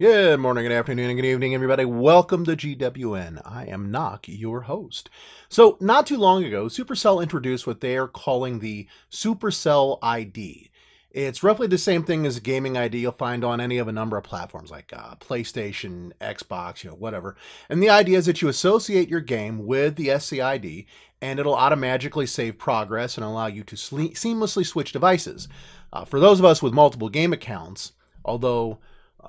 Good morning, good afternoon, and good evening, everybody. Welcome to GWN. I am Nock, your host. So, not too long ago, SuperCell introduced what they are calling the SuperCell ID. It's roughly the same thing as a gaming ID you'll find on any of a number of platforms like PlayStation, Xbox, whatever. And the idea is that you associate your game with the SCID, and it'll automatically save progress and allow you to seamlessly switch devices. For those of us with multiple game accounts, although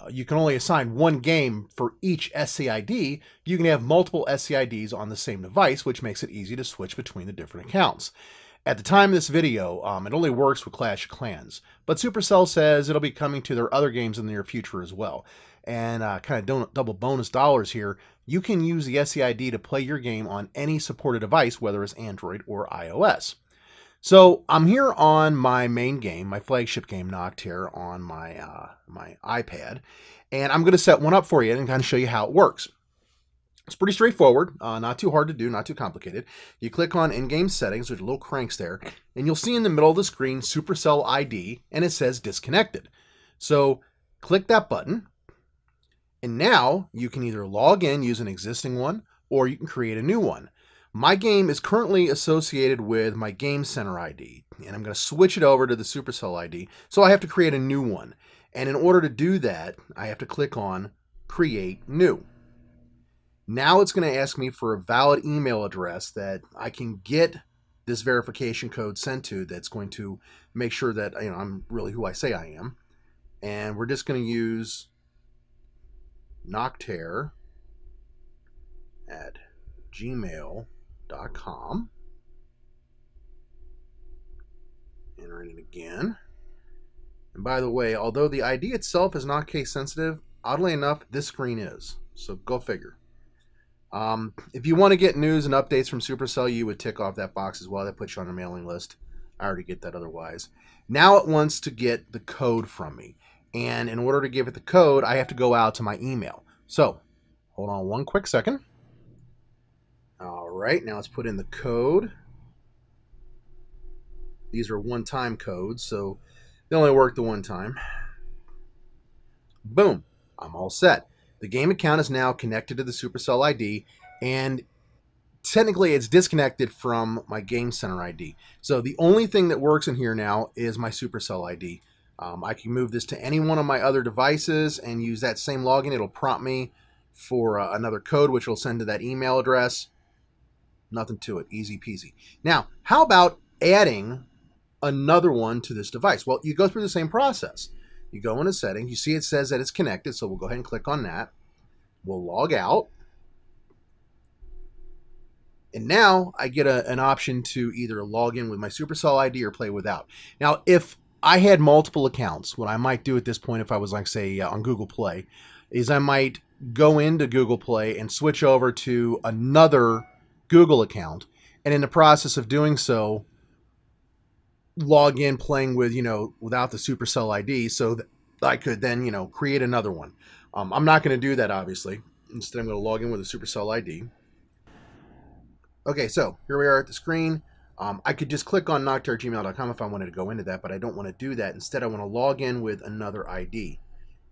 you can only assign one game for each SCID, you can have multiple SCIDs on the same device, which makes it easy to switch between the different accounts. At the time of this video, it only works with Clash of Clans, but Supercell says it'll be coming to their other games in the near future as well. And kind of double bonus dollars here, you can use the SCID to play your game on any supported device, whether it's Android or iOS. So I'm here on my main game, my flagship game, Nocturne, on my my iPad, and I'm going to set one up for you and kind of show you how it works. It's pretty straightforward, not too hard to do, not too complicated. You click on in-game settings, there's little cranks there, and you'll see in the middle of the screen SuperCell ID, and it says disconnected. So click that button, and now you can either log in, use an existing one, or you can create a new one. My game is currently associated with my Game Center ID, and I'm going to switch it over to the SuperCell ID, so I have to create a new one. And in order to do that, I have to click on Create New. Now it's going to ask me for a valid email address that I can get this verification code sent to that's going to make sure that I'm really who I say I am. And we're just going to use Nocturne at gmail.com. Entering it again. And by the way, although the ID itself is not case sensitive, oddly enough, this screen is. So go figure. If you want to get news and updates from Supercell, you would tick off that box as well. That puts you on a mailing list. I already get that otherwise. Now it wants to get the code from me. And in order to give it the code, I have to go out to my email. So hold on one quick second. All right, now let's put in the code. These are one-time codes, so they only work the one time. Boom, I'm all set. The game account is now connected to the SuperCell ID, and technically it's disconnected from my Game Center ID. So the only thing that works in here now is my SuperCell ID. I can move this to any one of my other devices and use that same login. It'll prompt me for another code, which will send to that email address. Nothing to it, easy peasy. Now, how about adding another one to this device? Well, you go through the same process. You go into settings, you see it says that it's connected, so we'll go ahead and click on that. We'll log out. And now I get an option to either log in with my SuperCell ID or play without. Now, if I had multiple accounts, what I might do at this point if I was, like, say, on Google Play, is I might go into Google Play and switch over to another Google account, and in the process of doing so, log in playing with, without the SuperCell ID so that I could then, create another one. I'm not going to do that, obviously. Instead, I'm going to log in with a SuperCell ID. Okay, so here we are at the screen. I could just click on nocturne@gmail.com if I wanted to go into that, but I don't want to do that. Instead, I want to log in with another ID.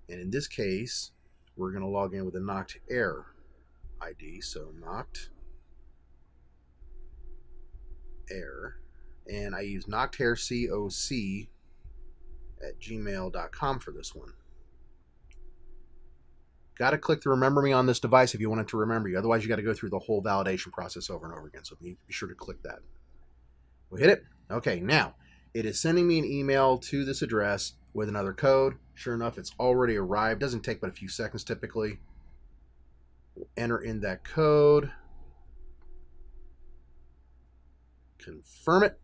And in this case, we're going to log in with a Nocturne ID. So Nocturne. And I use nocturne@gmail.com for this one. Got to click the remember me on this device if you want it to remember you. Otherwise, you got to go through the whole validation process over and over again. So be sure to click that. We'll hit it. Okay, now it is sending me an email to this address with another code. Sure enough, it's already arrived. Doesn't take but a few seconds typically. We'll enter in that code. Confirm it,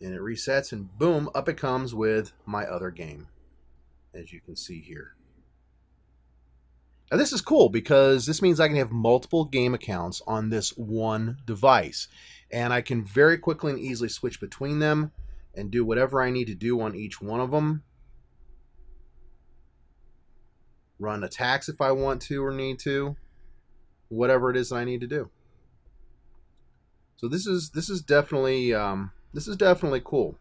and it resets, and boom, up it comes with my other game, as you can see here. Now this is cool because this means I can have multiple game accounts on this one device, and I can very quickly and easily switch between them and do whatever I need to do on each one of them. Run attacks if I want to or need to, whatever it is that I need to do. So this is definitely cool.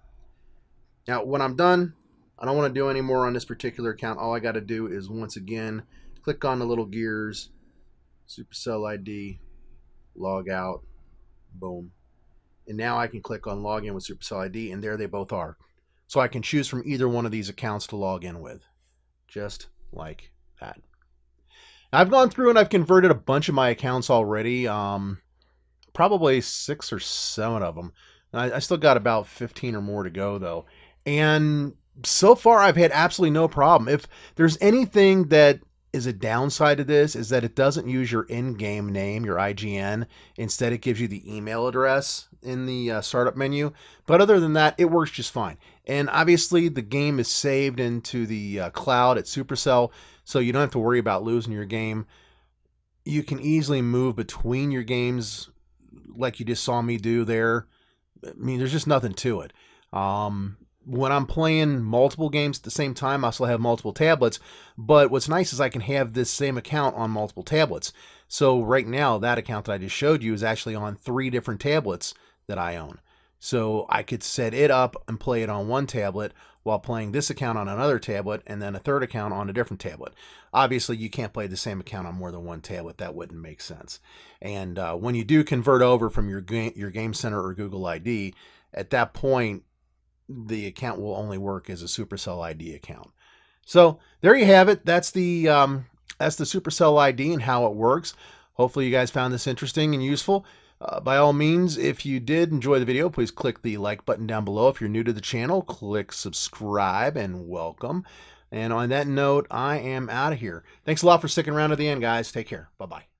Now when I'm done, I don't want to do any more on this particular account. All I got to do is, once again, click on the little gears, SuperCell ID, log out, boom. And now I can click on log in with SuperCell ID, and there they both are. So I can choose from either one of these accounts to log in with, just like that. I've gone through and I've converted a bunch of my accounts already, probably 6 or 7 of them. I still got about 15 or more to go, though. And so far, I've had absolutely no problem. If there's anything that is a downside to this, is that it doesn't use your in-game name, your IGN. Instead, it gives you the email address in the startup menu. But other than that, it works just fine. And obviously, the game is saved into the cloud at SuperCell, so you don't have to worry about losing your game. You can easily move between your games like you just saw me do there. I mean, there's just nothing to it. When I'm playing multiple games at the same time, I still have multiple tablets. But what's nice is I can have this same account on multiple tablets. So right now, that account that I just showed you is actually on 3 different tablets that I own. So I could set it up and play it on one tablet while playing this account on another tablet, and then a third account on a different tablet. Obviously, you can't play the same account on more than one tablet. That wouldn't make sense. And when you do convert over from your Game Center or Google ID, at that point, the account will only work as a SuperCell ID account. So there you have it. That's the SuperCell ID and how it works. Hopefully, you guys found this interesting and useful. By all means, if you did enjoy the video, please click the like button down below. If you're new to the channel, click subscribe and welcome. And on that note, I am out of here. Thanks a lot for sticking around to the end, guys. Take care. Bye-bye.